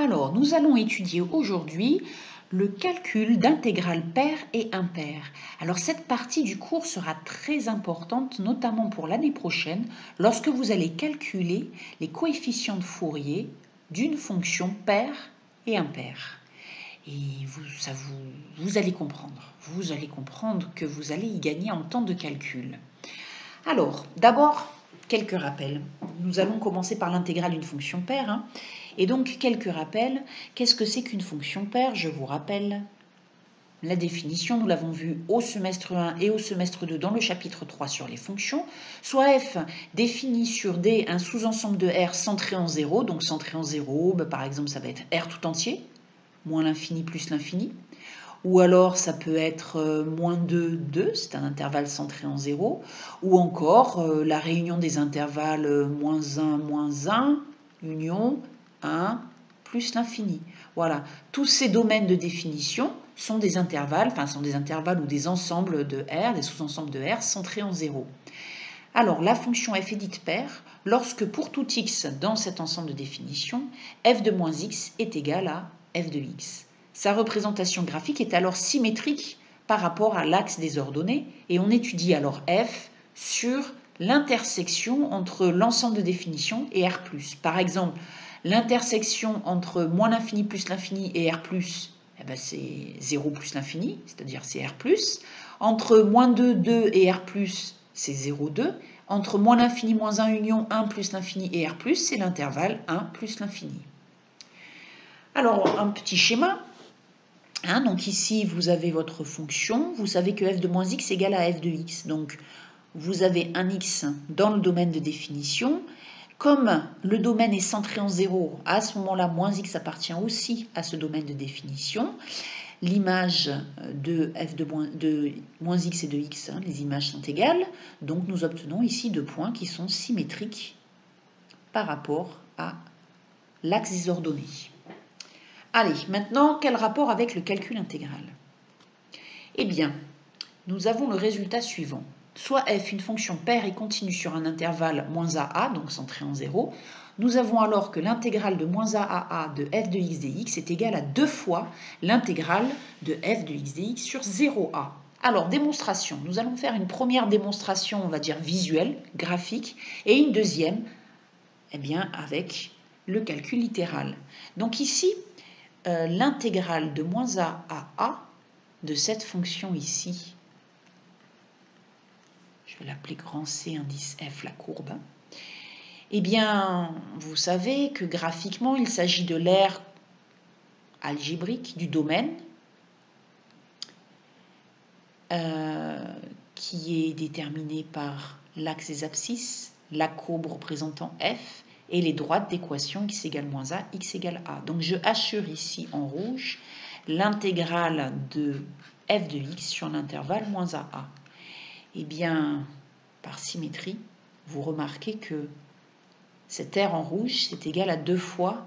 Alors, nous allons étudier aujourd'hui le calcul d'intégrales paires et impaires. Alors, cette partie du cours sera très importante, notamment pour l'année prochaine, lorsque vous allez calculer les coefficients de Fourier d'une fonction paire et impaire. Et vous allez comprendre que vous allez y gagner en temps de calcul. Alors, d'abord, quelques rappels. Nous allons commencer par l'intégrale d'une fonction paire. Et donc, quelques rappels. Qu'est-ce que c'est qu'une fonction paire? Je vous rappelle la définition. Nous l'avons vue au semestre 1 et au semestre 2 dans le chapitre 3 sur les fonctions. Soit f définit sur D un sous-ensemble de R centré en 0. Donc, centré en 0, par exemple, ça va être R tout entier, moins l'infini plus l'infini. Ou alors, ça peut être moins 2, 2, c'est un intervalle centré en 0. Ou encore, la réunion des intervalles moins 1, union 1 plus l'infini. Voilà, tous ces domaines de définition sont des intervalles, ou des ensembles de R, des sous-ensembles de R centrés en 0. Alors, la fonction f est dite paire lorsque pour tout x dans cet ensemble de définition, f de moins x est égal à f de x. Sa représentation graphique est alors symétrique par rapport à l'axe des ordonnées et on étudie alors f sur l'intersection entre l'ensemble de définition et R+. Par exemple, l'intersection entre moins l'infini plus l'infini et R+, c'est 0 plus l'infini, c'est-à-dire c'est R+. Entre moins 2, 2 et R+, c'est 0, 2. Entre moins l'infini moins 1 union 1 plus l'infini et R+, c'est l'intervalle 1 plus l'infini. Alors, un petit schéma. Donc ici, vous avez votre fonction. Vous savez que f de moins x égale à f de x. Donc, vous avez un x dans le domaine de définition. Comme le domaine est centré en 0, à ce moment-là, moins x appartient aussi à ce domaine de définition. L'image de f de moins x et de x, les images sont égales. Donc, nous obtenons ici deux points qui sont symétriques par rapport à l'axe des ordonnées. Allez, maintenant, quel rapport avec le calcul intégral? Eh bien, nous avons le résultat suivant. Soit f, une fonction paire et continue sur un intervalle moins a, donc centré en 0. Nous avons alors que l'intégrale de moins a de f de x dx est égale à 2 fois l'intégrale de f de x dx sur 0a. Alors, démonstration. Nous allons faire une première démonstration, on va dire visuelle, graphique, et une deuxième, avec le calcul littéral. Donc ici, l'intégrale de moins a à a de cette fonction ici, je vais l'appeler grand C indice F, la courbe, vous savez que graphiquement, il s'agit de l'aire algébrique du domaine qui est déterminé par l'axe des abscisses, la courbe représentant F, et les droites d'équation x égale moins a, x égale a. Donc je assure ici en rouge l'intégrale de f de x sur l'intervalle moins a. Par symétrie, vous remarquez que cette aire en rouge, c'est égal à 2 fois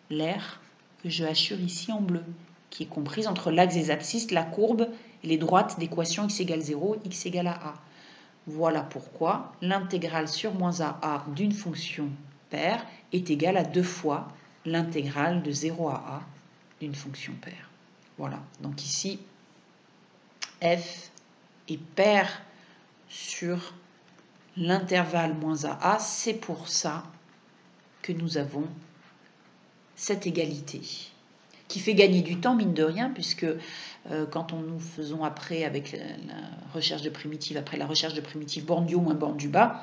l'aire que je assure ici en bleu, qui est comprise entre l'axe des abscisses, la courbe et les droites d'équation x égale 0, x égale à a. Voilà pourquoi l'intégrale sur moins a d'une fonction paire est égale à 2 fois l'intégrale de 0 à a d'une fonction paire. Voilà, donc ici, f est paire sur l'intervalle moins a, c'est pour ça que nous avons cette égalité, qui fait gagner du temps, mine de rien, puisque quand nous faisons après, avec la recherche de primitives, après la recherche de primitives borne du haut moins borne du bas,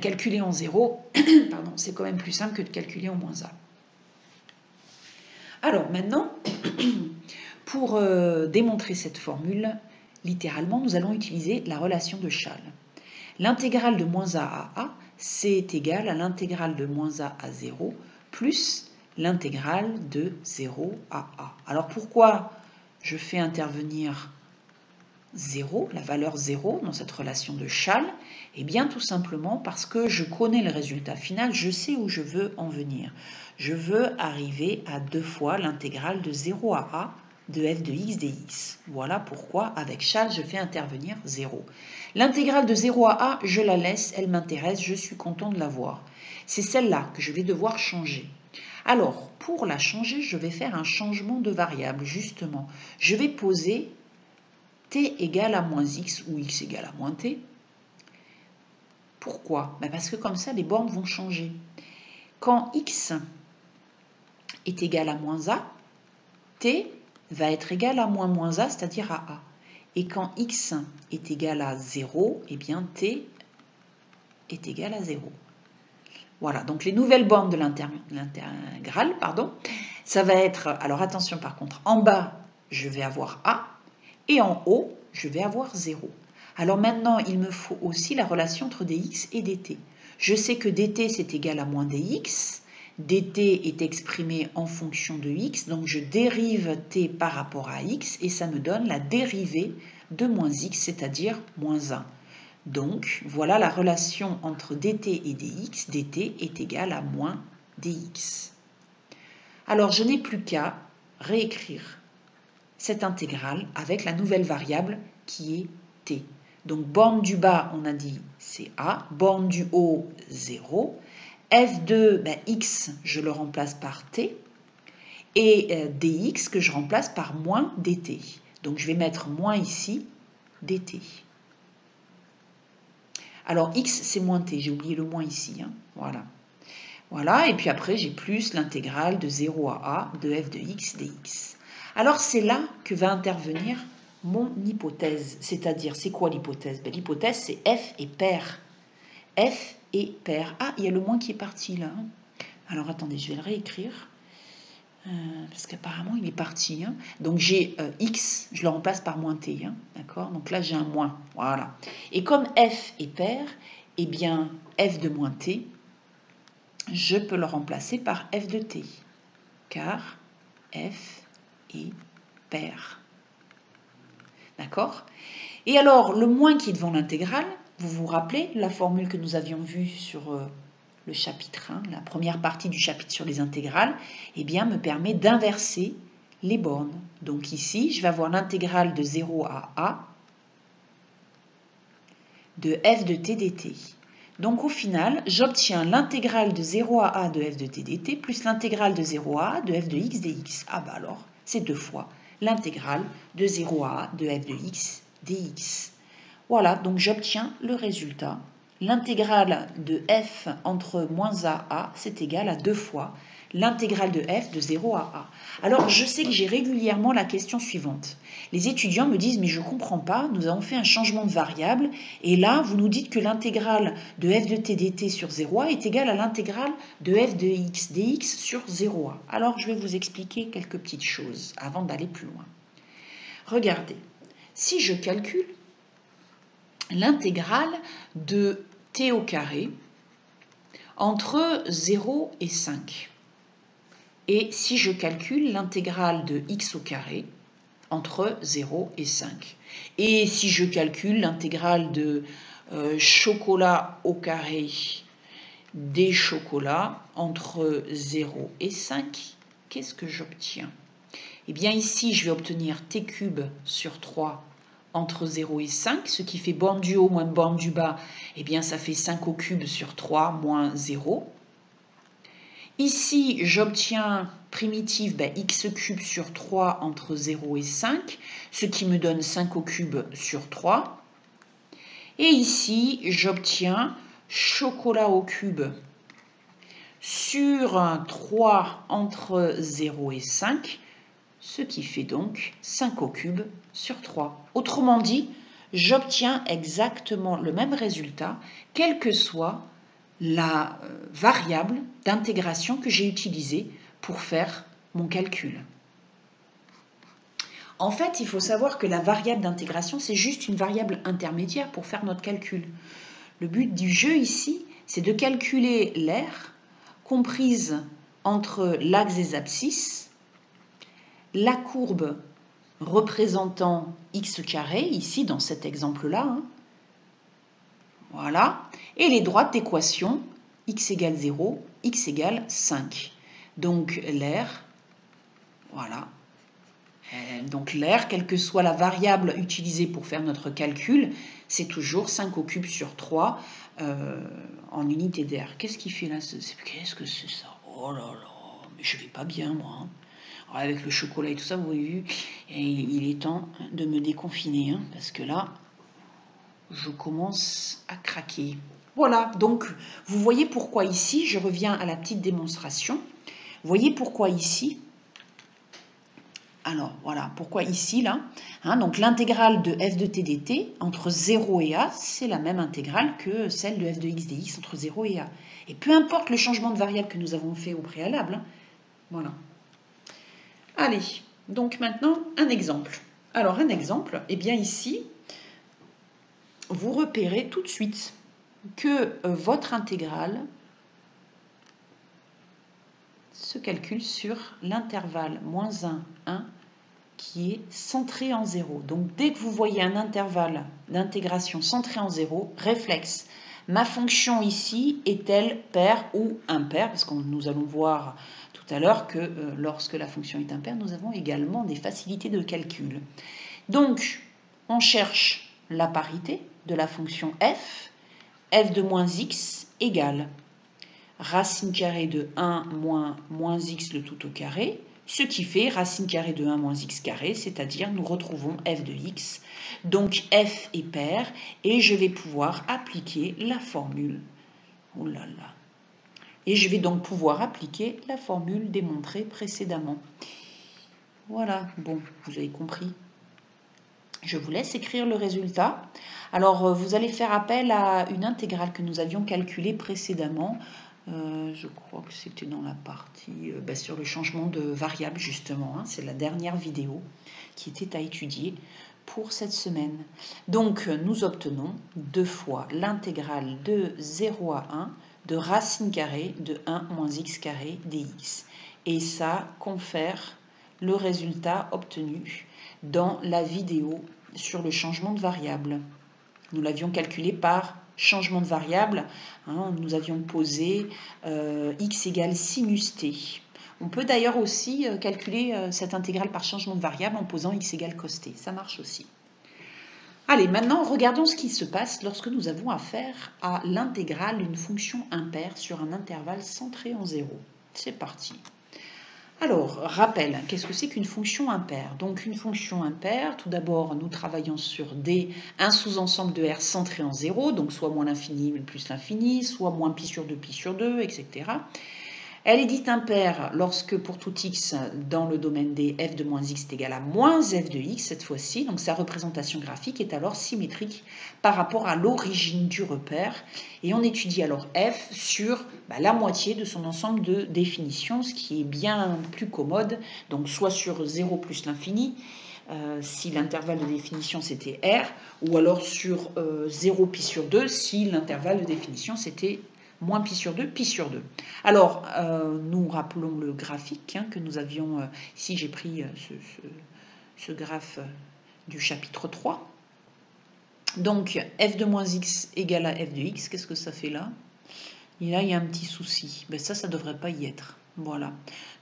calculer en 0, c'est quand même plus simple que de calculer en moins a. Alors maintenant, pour démontrer cette formule, littéralement, nous allons utiliser la relation de Chasles. L'intégrale de moins a à a, c'est égal à l'intégrale de moins a à 0 plus l'intégrale de 0 à a. Alors pourquoi je fais intervenir 0, la valeur 0 dans cette relation de Chasles? Tout simplement parce que je connais le résultat final, je sais où je veux en venir. Je veux arriver à 2 fois l'intégrale de 0 à a de f de x dx. Voilà pourquoi, avec Chasles, je fais intervenir 0. L'intégrale de 0 à a, je la laisse, elle m'intéresse, je suis content de la voir. C'est celle-là que je vais devoir changer. Alors, pour la changer, je vais faire un changement de variable, justement. Je vais poser t égale à moins x ou x égale à moins t. Pourquoi? Parce que comme ça, les bornes vont changer. Quand x est égal à moins a, t va être égal à moins a, c'est-à-dire à a. Et quand x est égal à 0, eh bien t est égal à 0. Voilà, donc les nouvelles bornes de l'intégrale, ça va être, alors attention par contre, en bas, je vais avoir a, et en haut, je vais avoir 0. Alors maintenant, il me faut aussi la relation entre dx et dt. Je sais que dt, c'est égal à moins dx, dt est exprimé en fonction de x, donc je dérive t par rapport à x, et ça me donne la dérivée de moins x, c'est-à-dire moins 1. Donc, voilà la relation entre dt et dx. dt est égal à moins dx. Alors, je n'ai plus qu'à réécrire cette intégrale avec la nouvelle variable qui est t. Donc, borne du bas, on a dit c'est a. Borne du haut, 0. f de x, je le remplace par t. Et dx que je remplace par moins dt. Donc, je vais mettre moins ici, dt. Alors, x, c'est moins t. J'ai oublié le moins ici. Voilà. Voilà. Et puis après, j'ai plus l'intégrale de 0 à a de f de x dx. Alors, c'est là que va intervenir mon hypothèse. C'est-à-dire, c'est quoi l'hypothèse? L'hypothèse, c'est f est pair. F est pair. Ah, il y a le moins qui est parti là. Alors, attendez, je vais le réécrire. Parce qu'apparemment, il est parti. Donc, j'ai x, je le remplace par moins t. D'accord? Donc là, j'ai un moins. Voilà. Et comme f est pair, eh bien, f de moins t, je peux le remplacer par f de t. Car f est pair. D'accord? Et alors, le moins qui est devant l'intégrale, vous vous rappelez la formule que nous avions vue sur le chapitre 1, la première partie du chapitre sur les intégrales, eh bien, me permet d'inverser les bornes. Donc ici, je vais avoir l'intégrale de 0 à a de f de t dt. Donc au final, j'obtiens l'intégrale de 0 à a de f de t dt plus l'intégrale de 0 à a de f de x dx. Ah bah alors, c'est 2 fois l'intégrale de 0 à a de f de x dx. Voilà, donc j'obtiens le résultat. L'intégrale de f entre moins a et a, c'est égal à 2 fois l'intégrale de f de 0 à a. Alors, je sais que j'ai régulièrement la question suivante. Les étudiants me disent, mais je ne comprends pas, nous avons fait un changement de variable, et là, vous nous dites que l'intégrale de f de t dt sur 0a est égale à l'intégrale de f de x dx sur 0a. Alors, je vais vous expliquer quelques petites choses avant d'aller plus loin. Regardez, si je calcule l'intégrale de t au carré entre 0 et 5. Et si je calcule l'intégrale de x au carré entre 0 et 5. Et si je calcule l'intégrale de chocolat au carré des chocolats entre 0 et 5, qu'est-ce que j'obtiens? Eh bien ici, je vais obtenir t cube sur 3 entre 0 et 5, ce qui fait borne du haut moins borne du bas, eh bien ça fait 5 au cube sur 3 moins 0. Ici, j'obtiens primitive x cube sur 3 entre 0 et 5, ce qui me donne 5 au cube sur 3. Et ici, j'obtiens chocolat au cube sur 3 entre 0 et 5, ce qui fait donc 5 au cube sur 3. Autrement dit, j'obtiens exactement le même résultat, quelle que soit la variable d'intégration que j'ai utilisée pour faire mon calcul. En fait, il faut savoir que la variable d'intégration, c'est juste une variable intermédiaire pour faire notre calcul. Le but du jeu ici, c'est de calculer l'aire comprise entre l'axe des abscisses, la courbe représentant x carré, ici dans cet exemple-là, voilà, et les droites d'équation x égale 0, x égale 5. Donc l'aire, voilà, donc l'aire, quelle que soit la variable utilisée pour faire notre calcul, c'est toujours 5 au cube sur 3 en unité d'air. Qu'est-ce qu'il fait là? Qu'est-ce que c'est ça? Oh là là, mais je vais pas bien, moi. Hein. Alors, avec le chocolat et tout ça, vous avez vu, et il est temps de me déconfiner, hein, parce que là, je commence à craquer. Voilà, donc vous voyez pourquoi ici, je reviens à la petite démonstration. Vous voyez pourquoi ici, alors voilà, pourquoi ici, là, hein, donc l'intégrale de f de t dt entre 0 et a, c'est la même intégrale que celle de f de x dx entre 0 et a. Et peu importe le changement de variable que nous avons fait au préalable, hein, voilà. Allez, donc maintenant, un exemple. Alors, un exemple, eh bien ici, vous repérez tout de suite que votre intégrale se calcule sur l'intervalle moins 1, 1, qui est centré en 0. Donc, dès que vous voyez un intervalle d'intégration centré en 0, réflexe. Ma fonction ici est-elle paire ou impaire? Parce que nous allons voir tout à l'heure que lorsque la fonction est impaire, nous avons également des facilités de calcul. Donc, on cherche la parité de la fonction f de moins x égale racine carrée de 1 moins x le tout au carré, ce qui fait racine carrée de 1 moins x carré, c'est-à-dire nous retrouvons f de x. Donc f est pair et je vais pouvoir appliquer la formule. Oh là là. Et je vais donc pouvoir appliquer la formule démontrée précédemment. Voilà, bon, vous avez compris. Je vous laisse écrire le résultat. Alors, vous allez faire appel à une intégrale que nous avions calculée précédemment. Je crois que c'était dans la partie sur le changement de variable, justement. Hein, c'est la dernière vidéo qui était à étudier pour cette semaine. Donc, nous obtenons 2 fois l'intégrale de 0 à 1 de racine carrée de 1 moins x carré dx. Et ça confère le résultat obtenu dans la vidéo sur le changement de variable. Nous l'avions calculé par changement de variable. Hein, nous avions posé x égale sinus t. On peut d'ailleurs aussi calculer cette intégrale par changement de variable en posant x égale cos t. Ça marche aussi. Allez, maintenant, regardons ce qui se passe lorsque nous avons affaire à l'intégrale d'une fonction impaire sur un intervalle centré en 0. C'est parti. Alors, rappel, qu'est-ce que c'est qu'une fonction impaire? Donc, une fonction impaire, tout d'abord, nous travaillons sur D, un sous-ensemble de R centré en 0, donc soit moins l'infini plus l'infini, soit moins pi sur 2, etc. Elle est dite impaire lorsque, pour tout x dans le domaine D, f de moins x est égal à moins f de x cette fois-ci. Donc sa représentation graphique est alors symétrique par rapport à l'origine du repère. Et on étudie alors f sur la moitié de son ensemble de définitions, ce qui est bien plus commode. Donc soit sur 0 plus l'infini, si l'intervalle de définition c'était R, ou alors sur 0 pi sur 2 si l'intervalle de définition c'était moins pi sur 2, pi sur 2. Alors, nous rappelons le graphique que nous avions, ici j'ai pris ce graphe du chapitre 3. Donc, f de moins x égale à f de x, qu'est-ce que ça fait là? Et là, il y a un petit souci. Ben, ça ne devrait pas y être. Voilà.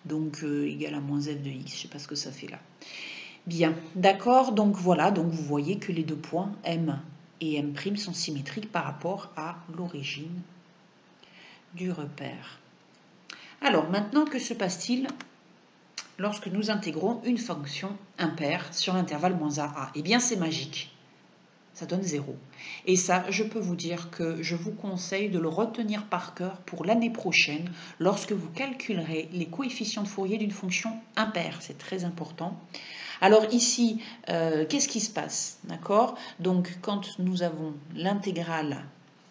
Donc, égal à moins f de x, je ne sais pas ce que ça fait là. Bien, d'accord, donc voilà, donc vous voyez que les deux points M et M' sont symétriques par rapport à l'origine du repère. Alors maintenant, que se passe-t-il lorsque nous intégrons une fonction impaire sur l'intervalle moins a à? Eh bien c'est magique, ça donne 0. Et ça, je peux vous dire que je vous conseille de le retenir par cœur pour l'année prochaine lorsque vous calculerez les coefficients de Fourier d'une fonction impaire, c'est très important. Alors ici, qu'est-ce qui se passe? D'accord? Donc quand nous avons l'intégrale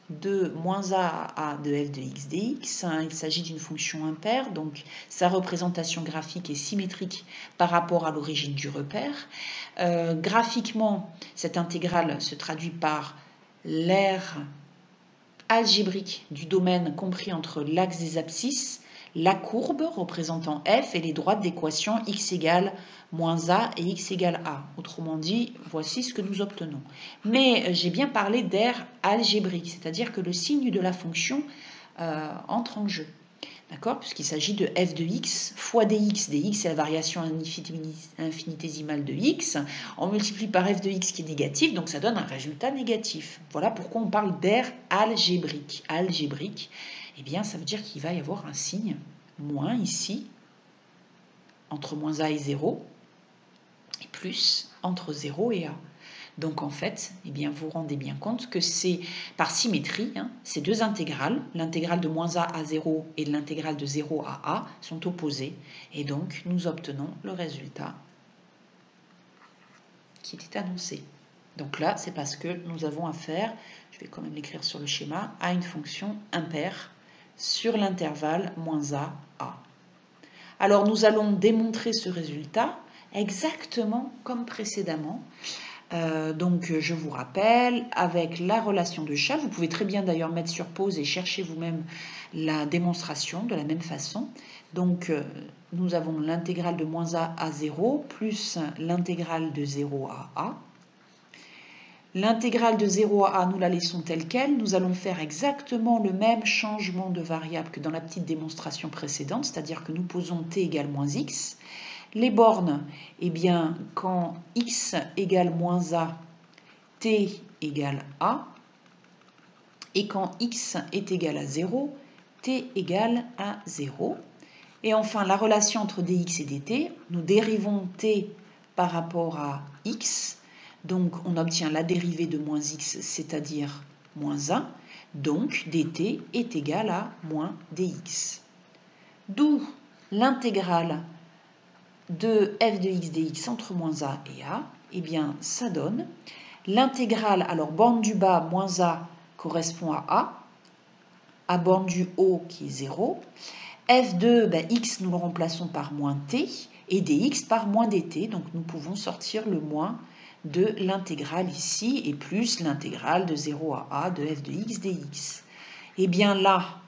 de moins a à de f de x dx. Il s'agit d'une fonction impaire, donc sa représentation graphique est symétrique par rapport à l'origine du repère. Graphiquement, cette intégrale se traduit par l'aire algébrique du domaine compris entre l'axe des abscisses, la courbe représentant f et les droites d'équation x égale moins a et x égale a. Autrement dit, voici ce que nous obtenons. Mais j'ai bien parlé d'aire algébrique, c'est-à-dire que le signe de la fonction entre en jeu. D'accord? Puisqu'il s'agit de f de x fois dx. dx, c'est la variation infinitésimale de x. On multiplie par f de x qui est négatif, donc ça donne un résultat négatif. Voilà pourquoi on parle d'aire algébrique. Algébrique, eh bien, ça veut dire qu'il va y avoir un signe moins ici, entre moins a et 0, et plus entre 0 et a. Donc en fait, eh bien, vous vous rendez bien compte que c'est par symétrie, hein, ces deux intégrales, l'intégrale de moins a à 0 et l'intégrale de 0 à a, sont opposées. Et donc nous obtenons le résultat qui était annoncé. Donc là, c'est parce que nous avons affaire, je vais quand même l'écrire sur le schéma, à une fonction impaire sur l'intervalle moins a, a. Alors nous allons démontrer ce résultat exactement comme précédemment. Donc je vous rappelle, avec la relation de Chaves, vous pouvez très bien d'ailleurs mettre sur pause et chercher vous-même la démonstration de la même façon. Donc nous avons l'intégrale de moins a à 0 plus l'intégrale de 0 à a. L'intégrale de 0 à a, nous la laissons telle qu'elle. Nous allons faire exactement le même changement de variable que dans la petite démonstration précédente, c'est-à-dire que nous posons t égale moins x. Les bornes, eh bien, quand x égale moins a, t égale a. Et quand x est égal à 0, t égale à 0. Et enfin, la relation entre dx et dt, nous dérivons t par rapport à x. Donc, on obtient la dérivée de moins x, c'est-à-dire moins 1. Donc, dt est égal à moins dx. D'où l'intégrale de f de x dx entre moins a et a. Eh bien, ça donne l'intégrale, alors borne du bas, moins a correspond à borne du haut qui est 0. f de x, nous le remplaçons par moins t, et dx par moins dt. Donc, nous pouvons sortir le moins de l'intégrale ici, et plus l'intégrale de 0 à a de f de x dx. Et bien là,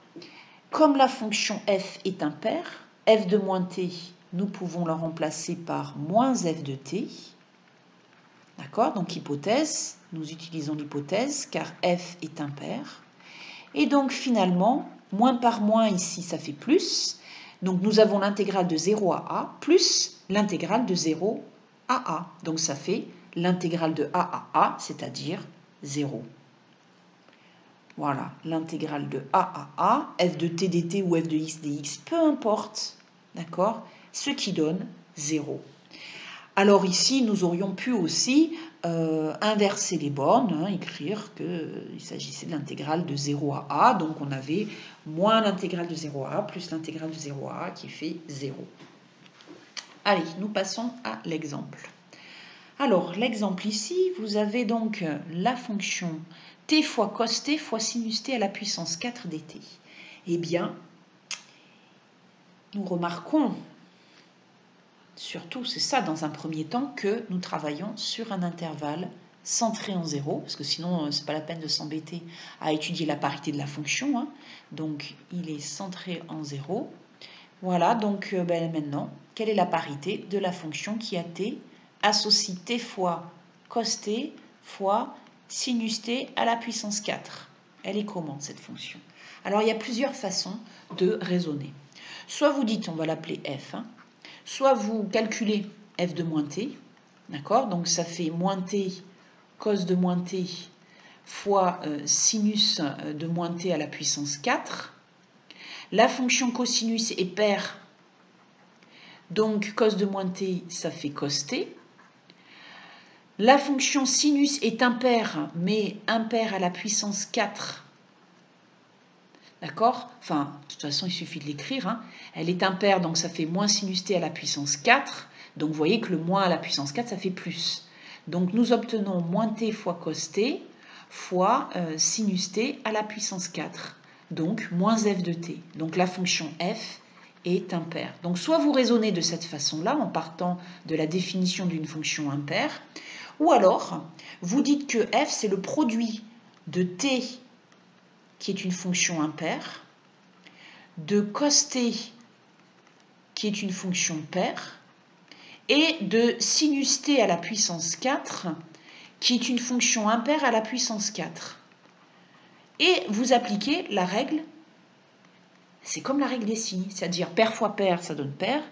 comme la fonction f est impaire, f de moins t, nous pouvons la remplacer par moins f de t. D'accord? Donc hypothèse, nous utilisons l'hypothèse car f est impaire. Et donc finalement, moins par moins ici, ça fait plus. Donc nous avons l'intégrale de 0 à a plus l'intégrale de 0 à a. Donc ça fait l'intégrale de a à a, c'est-à-dire 0. Voilà, l'intégrale de a à a, f de t dt ou f de x dx, peu importe, d'accord, ce qui donne 0. Alors ici, nous aurions pu aussi inverser les bornes, hein, écrire qu'il s'agissait de l'intégrale de 0 à a, donc on avait moins l'intégrale de 0 à a plus l'intégrale de 0 à a qui fait 0. Allez, nous passons à l'exemple. Alors, l'exemple ici, vous avez donc la fonction t fois cos t fois sinus t à la puissance 4 dt. Eh bien, nous remarquons, surtout c'est ça dans un premier temps, que nous travaillons sur un intervalle centré en 0, parce que sinon, ce n'est pas la peine de s'embêter à étudier la parité de la fonction. Hein. Donc, il est centré en 0. Voilà, donc maintenant, quelle est la parité de la fonction qui a t associe t fois cos t fois sinus t à la puissance 4. Elle est comment cette fonction? Alors il y a plusieurs façons de raisonner. Soit vous dites, on va l'appeler f, hein, soit vous calculez f de moins t, d'accord? Donc ça fait moins t cos de moins t fois sinus de moins t à la puissance 4. La fonction cosinus est paire, donc cos de moins t, ça fait cos t. La fonction sinus est impaire, mais impaire à la puissance 4. D'accord? Enfin, de toute façon, il suffit de l'écrire. Hein. Elle est impaire, donc ça fait moins sinus t à la puissance 4. Donc, vous voyez que le moins à la puissance 4, ça fait plus. Donc, nous obtenons moins t fois cos t fois sinus t à la puissance 4. Donc, moins f de t. Donc, la fonction f est impaire. Donc, soit vous raisonnez de cette façon-là, en partant de la définition d'une fonction impaire, ou alors, vous dites que f, c'est le produit de t, qui est une fonction impaire, de cos t, qui est une fonction paire, et de sinus t à la puissance 4, qui est une fonction impaire à la puissance 4. Et vous appliquez la règle, c'est comme la règle des signes, c'est-à-dire paire fois paire, ça donne paire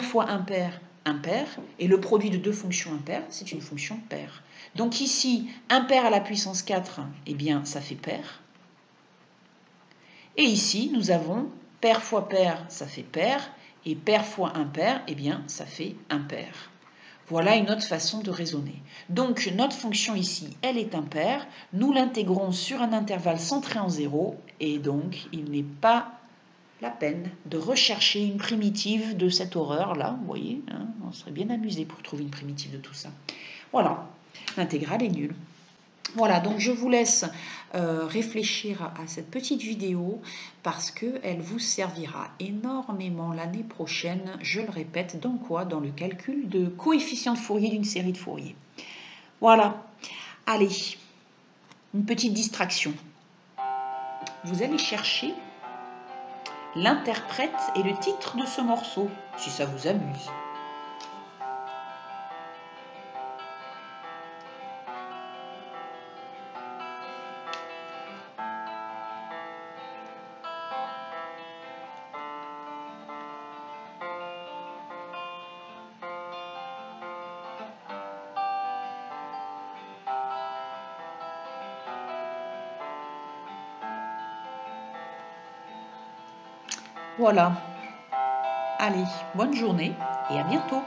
fois impaire, impaire, et le produit de deux fonctions impaires, c'est une fonction paire. Donc ici, impaire à la puissance 4, eh bien, ça fait paire. Et ici, nous avons paire fois paire, ça fait paire, Et pair fois impair, eh bien, ça fait impair. Voilà une autre façon de raisonner. Donc, notre fonction ici, elle est impaire. Nous l'intégrons sur un intervalle centré en 0. Et donc, il n'est pas la peine de rechercher une primitive de cette horreur-là. Vous voyez, hein, on serait bien amusé pour trouver une primitive de tout ça. Voilà, l'intégrale est nulle. Voilà, donc je vous laisse réfléchir à cette petite vidéo parce qu'elle vous servira énormément l'année prochaine, je le répète, dans quoi? Dans le calcul de coefficient de Fourier d'une série de Fourier. Voilà, allez, une petite distraction. Vous allez chercher l'interprète et le titre de ce morceau, si ça vous amuse. Voilà. Allez, bonne journée et à bientôt.